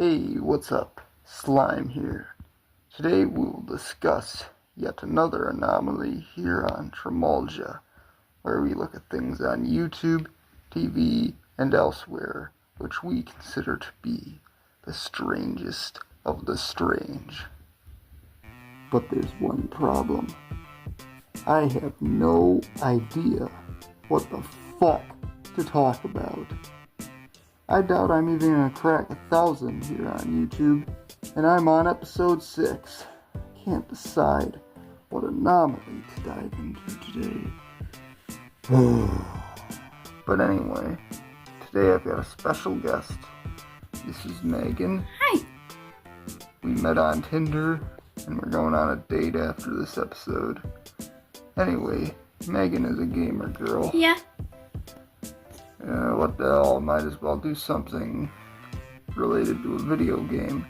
Hey, what's up? Slime here. Today we will discuss yet another anomaly here on Traumolgia, where we look at things on YouTube, TV, and elsewhere, which we consider to be the strangest of the strange. But there's one problem. I have no idea what the fuck to talk about. I doubt I'm even gonna crack 1,000 here on YouTube, and I'm on episode 6. I can't decide what anomaly to dive into today. But anyway, today I've got a special guest. This is Megan. Hi. We met on Tinder, and we're going on a date after this episode. Anyway, Megan is a gamer girl. Yeah. What the hell, might as well do something related to a video game,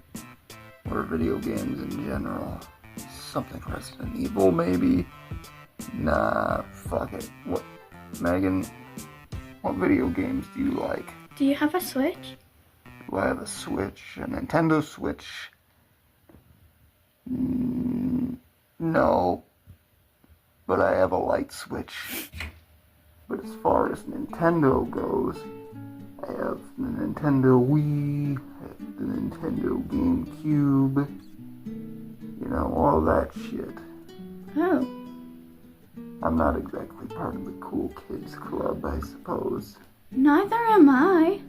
or video games in general. Something Resident Evil, maybe? Nah, fuck it. What, Megan, what video games do you like? Do you have a Switch? Do I have a Switch? A Nintendo Switch? No, but I have a light switch. But as far as Nintendo goes, I have the Nintendo Wii, I have the Nintendo GameCube, you know, all that shit. Oh. I'm not exactly part of the cool kids club, I suppose. Neither am I.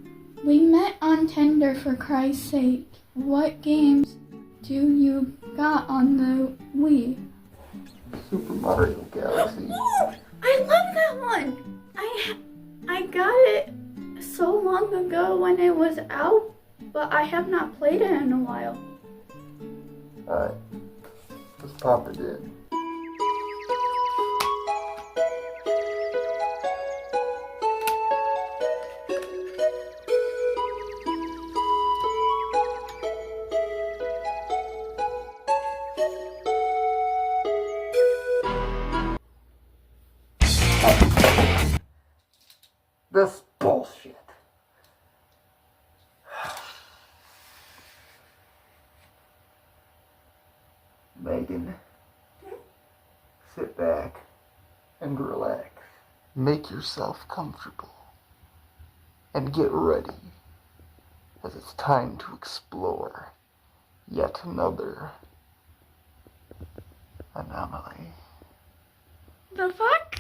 We met on Tinder, for Christ's sake. What games do you got on the Wii? Super Mario Galaxy. I love that one! I got it so long ago when it was out, but I have not played it in a while. Alright, let's pop it in. This bullshit. Megan, sit back and relax. Make yourself comfortable and get ready, as it's time to explore yet another anomaly. The fuck?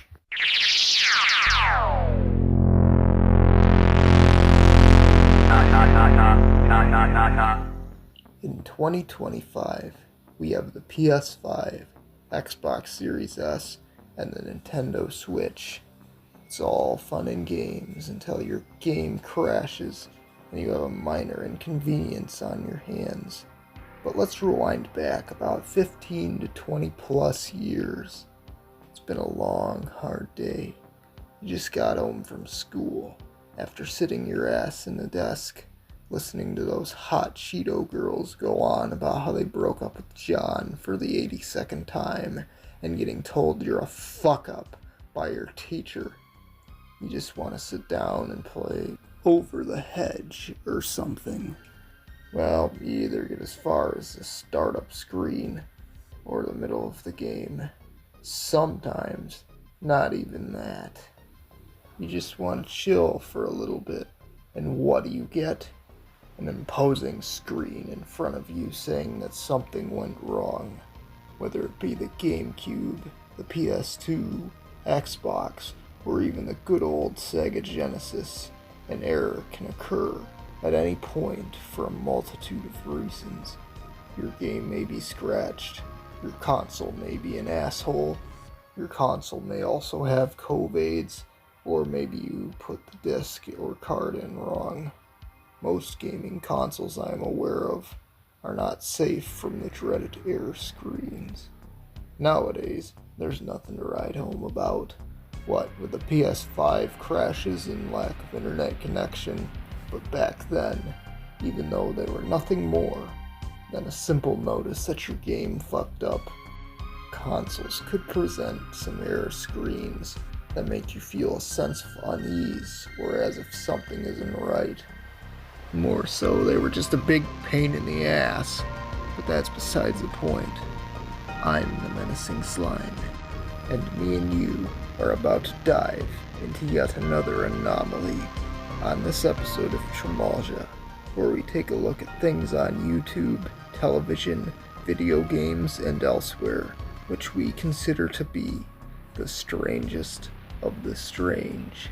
In 2025, we have the PS5, Xbox Series S, and the Nintendo Switch. It's all fun and games until your game crashes and you have a minor inconvenience on your hands. But let's rewind back about 15 to 20 plus years. It's been a long, hard day. You just got home from school after sitting your ass in the desk, listening to those hot Cheeto girls go on about how they broke up with John for the 82nd time and getting told you're a fuck-up by your teacher. You just want to sit down and play Over the Hedge or something. Well, you either get as far as the startup screen or the middle of the game. Sometimes, not even that. You just want to chill for a little bit. And what do you get? An imposing screen in front of you saying that something went wrong. Whether it be the GameCube, the PS2, Xbox, or even the good old Sega Genesis, an error can occur at any point for a multitude of reasons. Your game may be scratched, your console may be an asshole, your console may also have COVIDs, or maybe you put the disc or card in wrong. Most gaming consoles I am aware of are not safe from the dreaded error screens. Nowadays, there's nothing to write home about. What with the PS5 crashes and lack of internet connection, but back then, even though they were nothing more than a simple notice that your game fucked up, consoles could present some error screens that make you feel a sense of unease or as if something isn't right. More so, they were just a big pain in the ass. But that's besides the point. I'm the menacing slime, and me and you are about to dive into yet another anomaly on this episode of Traumolgia, where we take a look at things on YouTube, television, video games, and elsewhere, which we consider to be the strangest of the strange.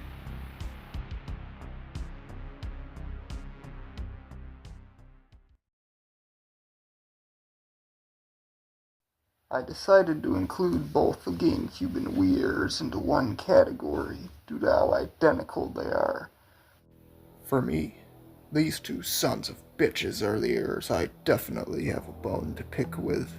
I decided to include both the GameCube and Wii errors into one category due to how identical they are. For me, these two sons of bitches are the errors I definitely have a bone to pick with.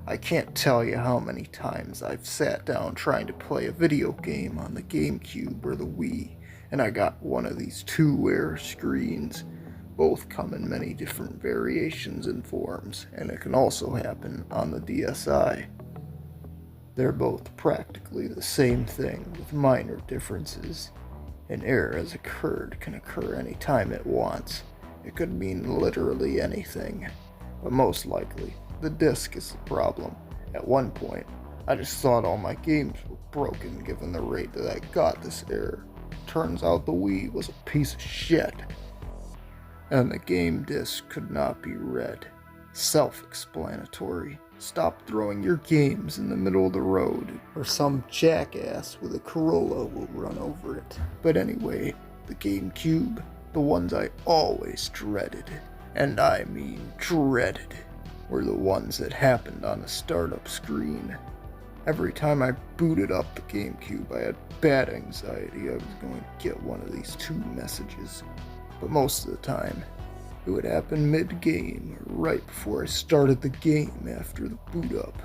I can't tell you how many times I've sat down trying to play a video game on the GameCube or the Wii, and I got one of these two error screens. Both come in many different variations and forms, and it can also happen on the DSi. They're both practically the same thing with minor differences. An error as occurred can occur any time it wants. It could mean literally anything, but most likely the disc is the problem. At one point, I just thought all my games were broken given the rate that I got this error. Turns out the Wii was a piece of shit. And the game disc could not be read. Self-explanatory. Stop throwing your games in the middle of the road, or some jackass with a Corolla will run over it. But anyway, the GameCube, the ones I always dreaded, and I mean dreaded, were the ones that happened on the startup screen. Every time I booted up the GameCube, I had bad anxiety I was going to get one of these two messages. But most of the time, it would happen mid-game or right before I started the game after the boot up.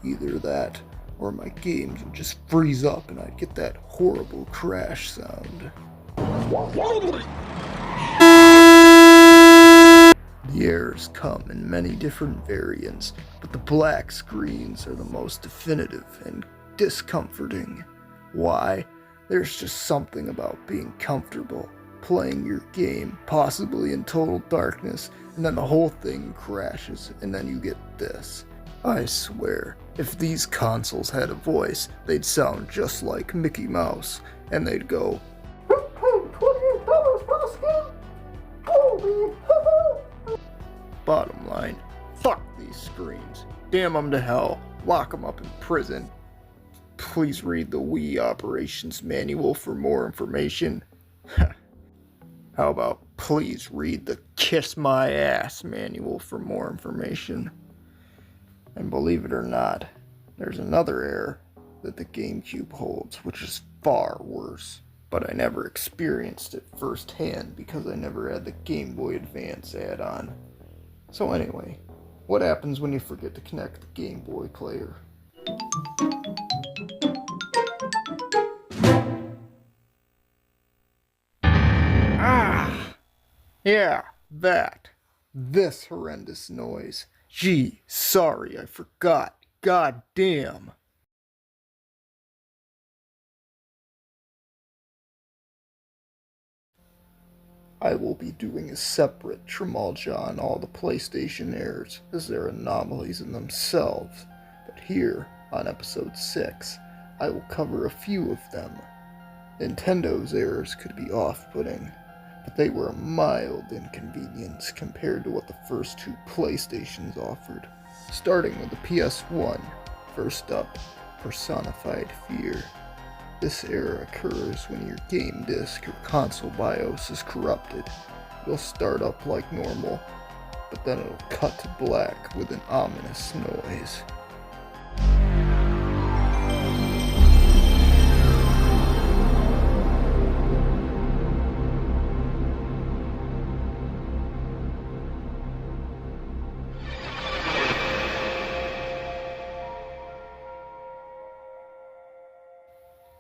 Either that, or my games would just freeze up and I'd get that horrible crash sound. The errors come in many different variants, but the black screens are the most definitive and discomforting. Why? There's just something about being comfortable, playing your game, possibly in total darkness, and then the whole thing crashes, and then you get this. I swear, if these consoles had a voice, they'd sound just like Mickey Mouse, and they'd go, "We paid $28 for this game? Holy hell!" Bottom line, fuck these screens. Damn them to hell. Lock them up in prison. Please read the Wii operations manual for more information. How about please read the Kiss My Ass manual for more information? And believe it or not, there's another error that the GameCube holds, which is far worse. But I never experienced it firsthand because I never had the Game Boy Advance add-on. So anyway, what happens when you forget to connect the Game Boy player? Yeah, that. This horrendous noise. Gee, sorry, I forgot. God damn. I will be doing a separate Traumolgia on all the PlayStation errors, as they're anomalies in themselves. But here, on episode 6, I will cover a few of them. Nintendo's errors could be off-putting, but they were a mild inconvenience compared to what the first two PlayStations offered. Starting with the PS1, first up, personified fear. This error occurs when your game disc or console BIOS is corrupted. It'll start up like normal, but then it'll cut to black with an ominous noise.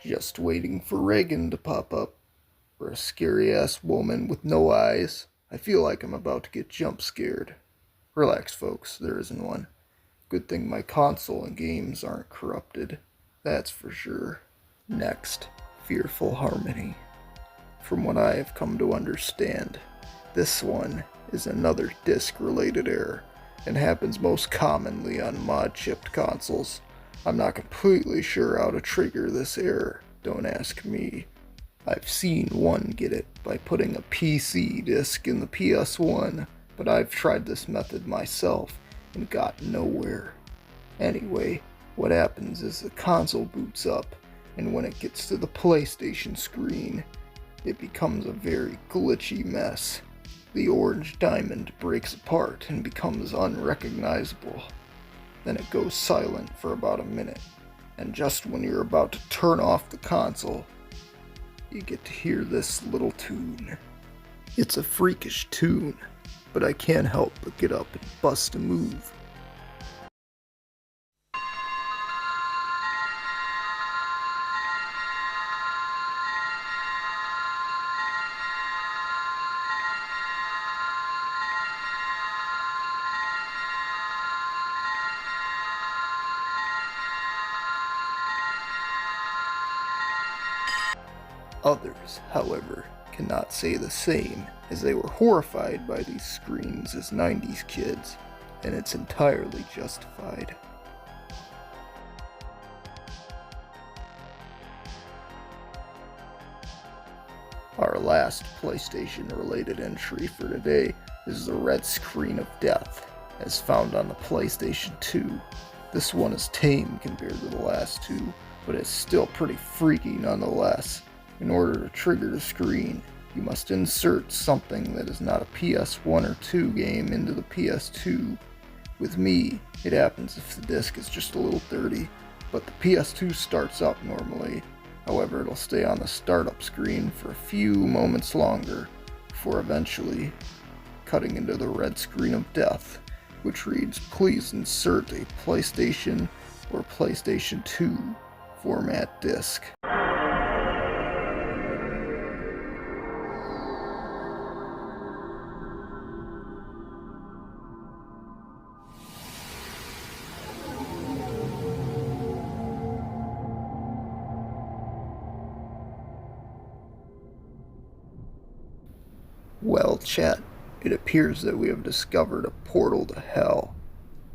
Just waiting for Reagan to pop up, or a scary-ass woman with no eyes. I feel like I'm about to get jump-scared. Relax, folks, there isn't one. Good thing my console and games aren't corrupted. That's for sure. Next, fearful harmony. From what I have come to understand, This one is another disk-related error, and happens most commonly on mod-chipped consoles. I'm not completely sure how to trigger this error, don't ask me. I've seen one get it by putting a PC disc in the PS1, but I've tried this method myself and got nowhere. Anyway, what happens is the console boots up, and when it gets to the PlayStation screen, it becomes a very glitchy mess. The orange diamond breaks apart and becomes unrecognizable. Then it goes silent for about a minute, and just when you're about to turn off the console, you get to hear this little tune. It's a freakish tune, but I can't help but get up and bust a move. Others, however, cannot say the same, as they were horrified by these screams as 90s kids, and it's entirely justified. Our last PlayStation-related entry for today is the red screen of death, as found on the PlayStation 2. This one is tame compared to the last two, but it's still pretty freaky nonetheless. In order to trigger the screen, you must insert something that is not a PS1 or 2 game into the PS2. With me, it happens if the disc is just a little dirty, but the PS2 starts up normally. However, it'll stay on the startup screen for a few moments longer, before eventually cutting into the red screen of death, which reads, "Please insert a PlayStation or PlayStation 2 format disc." Well, chat, it appears that we have discovered a portal to hell.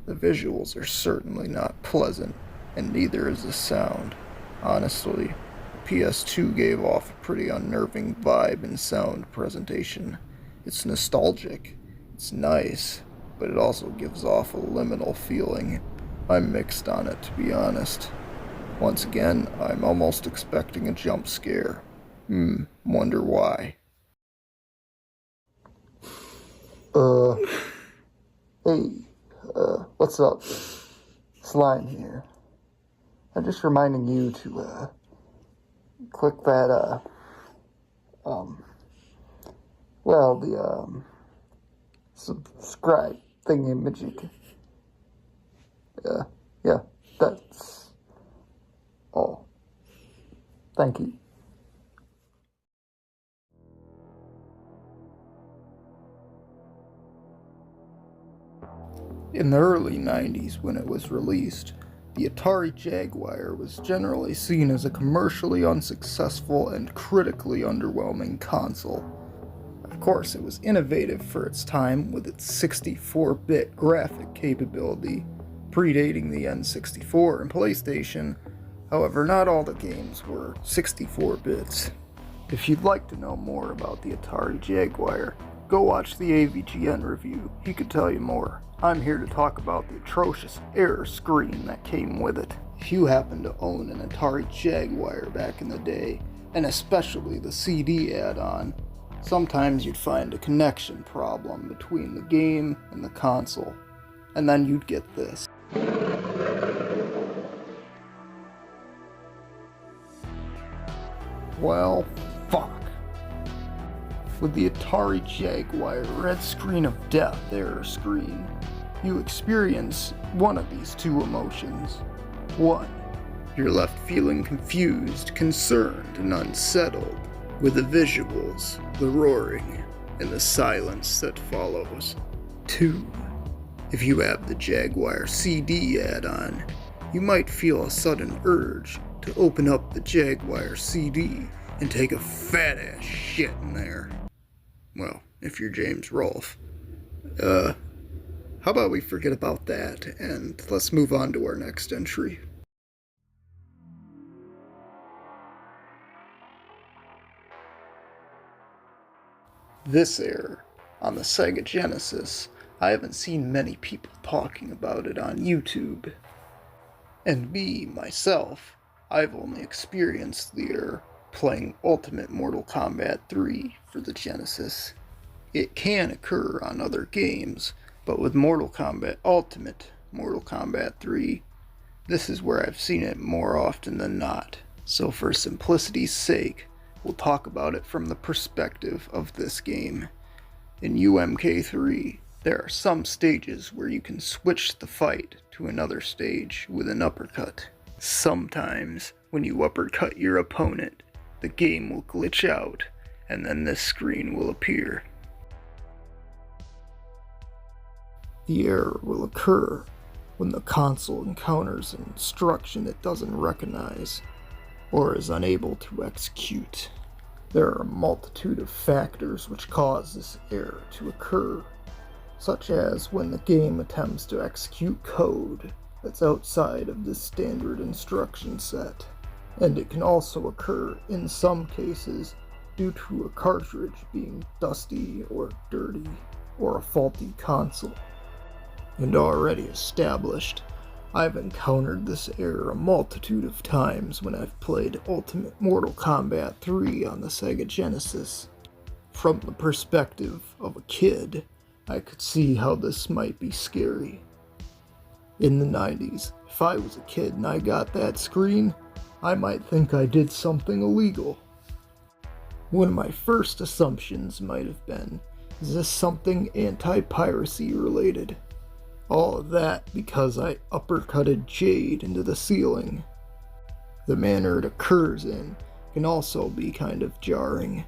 The visuals are certainly not pleasant, and neither is the sound. Honestly, the PS2 gave off a pretty unnerving vibe and sound presentation. It's nostalgic, it's nice, but it also gives off a liminal feeling. I'm mixed on it, to be honest. Once again, I'm almost expecting a jump scare. Wonder why. Hey, what's up? Slime here. I'm just reminding you to, click that, subscribe thingy-majig. Yeah, that's all. Thank you. In the early 90s, when it was released, the Atari Jaguar was generally seen as a commercially unsuccessful and critically underwhelming console. Of course, it was innovative for its time with its 64-bit graphic capability, predating the N64 and PlayStation. However, not all the games were 64 bits. If you'd like to know more about the Atari Jaguar, go watch the AVGN review. He could tell you more. I'm here to talk about the atrocious error screen that came with it. If you happen to own an Atari Jaguar back in the day, and especially the CD add-on, sometimes you'd find a connection problem between the game and the console. And then you'd get this. Well, fuck. With the Atari Jaguar red screen of death error screen, you experience one of these two emotions. One, you're left feeling confused, concerned, and unsettled with the visuals, the roaring, and the silence that follows. Two, if you have the Jaguar CD add-on, you might feel a sudden urge to open up the Jaguar CD and take a fat-ass shit in there. Well, if you're James Rolfe. How about we forget about that and let's move on to our next entry. This error on the Sega Genesis, I haven't seen many people talking about it on YouTube. And me, myself, I've only experienced the error playing Ultimate Mortal Kombat 3 for the Genesis. It can occur on other games, but with Mortal Kombat Ultimate Mortal Kombat 3, this is where I've seen it more often than not. So for simplicity's sake, we'll talk about it from the perspective of this game. In UMK3, there are some stages where you can switch the fight to another stage with an uppercut. Sometimes, when you uppercut your opponent, the game will glitch out, and then this screen will appear. The error will occur when the console encounters an instruction it doesn't recognize, or is unable to execute. There are a multitude of factors which cause this error to occur, such as when the game attempts to execute code that's outside of the standard instruction set, and it can also occur in some cases due to a cartridge being dusty or dirty, or a faulty console. And already established, I've encountered this error a multitude of times when I've played Ultimate Mortal Kombat 3 on the Sega Genesis. From the perspective of a kid, I could see how this might be scary. In the 90s, if I was a kid and I got that screen, I might think I did something illegal. One of my first assumptions might have been, is this something anti-piracy related? All of that because I uppercutted Jade into the ceiling. The manner it occurs in can also be kind of jarring.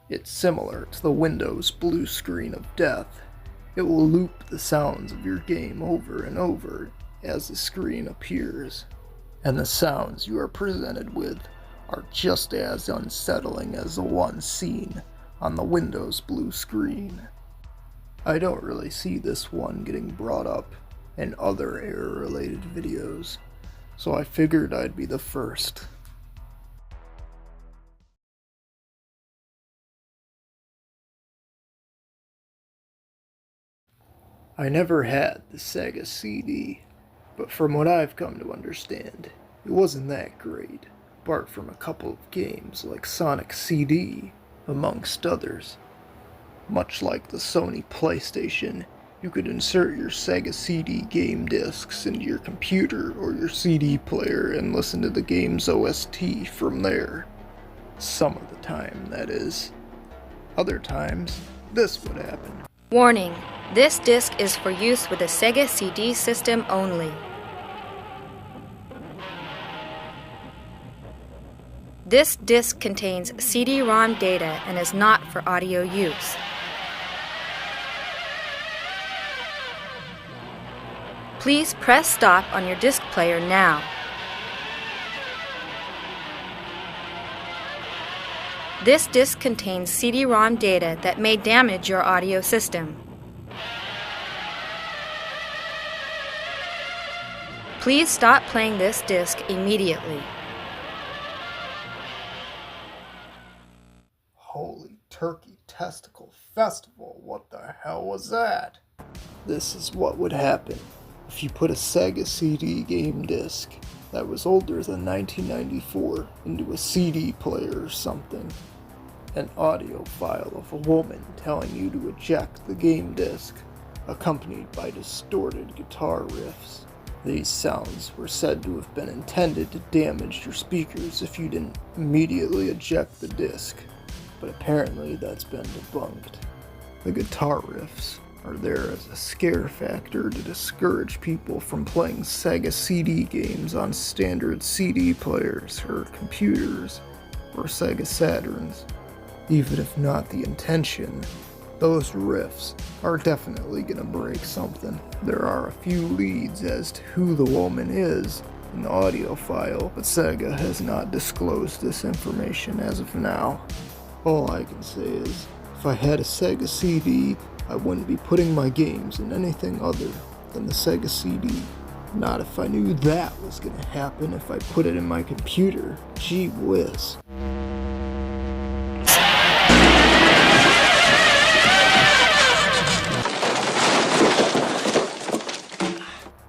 It's similar to the Windows blue screen of death. It will loop the sounds of your game over and over as the screen appears, and the sounds you are presented with are just as unsettling as the ones seen on the Windows blue screen. I don't really see this one getting brought up in other error-related videos, so I figured I'd be the first. I never had the Sega CD, but from what I've come to understand, it wasn't that great, apart from a couple of games like Sonic CD, amongst others. Much like the Sony PlayStation, you could insert your Sega CD game discs into your computer or your CD player and listen to the game's OST from there. Some of the time, that is. Other times, this would happen. Warning, this disc is for use with the Sega CD system only. This disc contains CD-ROM data and is not for audio use. Please press stop on your disc player now. This disc contains CD-ROM data that may damage your audio system. Please stop playing this disc immediately. Holy turkey testicle festival, what the hell was that? This is what would happen if you put a Sega CD game disc that was older than 1994 into a CD player or something. An audio file of a woman telling you to eject the game disc, accompanied by distorted guitar riffs. These sounds were said to have been intended to damage your speakers if you didn't immediately eject the disc, but apparently that's been debunked. The guitar riffs are there as a scare factor to discourage people from playing Sega CD games on standard CD players or computers or Sega Saturns. Even if not the intention, those riffs are definitely gonna break something. There are a few leads as to who the woman is in the audio file, but Sega has not disclosed this information as of now. All I can say is, If I had a Sega CD, I wouldn't be putting my games in anything other than the Sega CD. Not if I knew that was gonna happen if I put it in my computer. Gee whiz.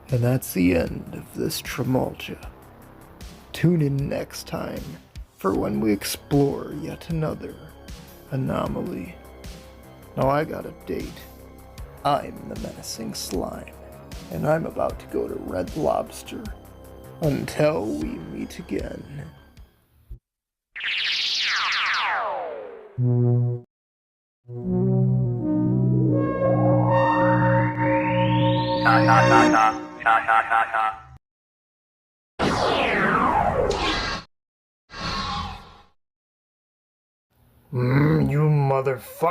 And that's the end of this Traumolgia. Tune in next time for when we explore yet another anomaly. Now I got a date. I'm the menacing slime, and I'm about to go to Red Lobster. Until we meet again. You motherfucker.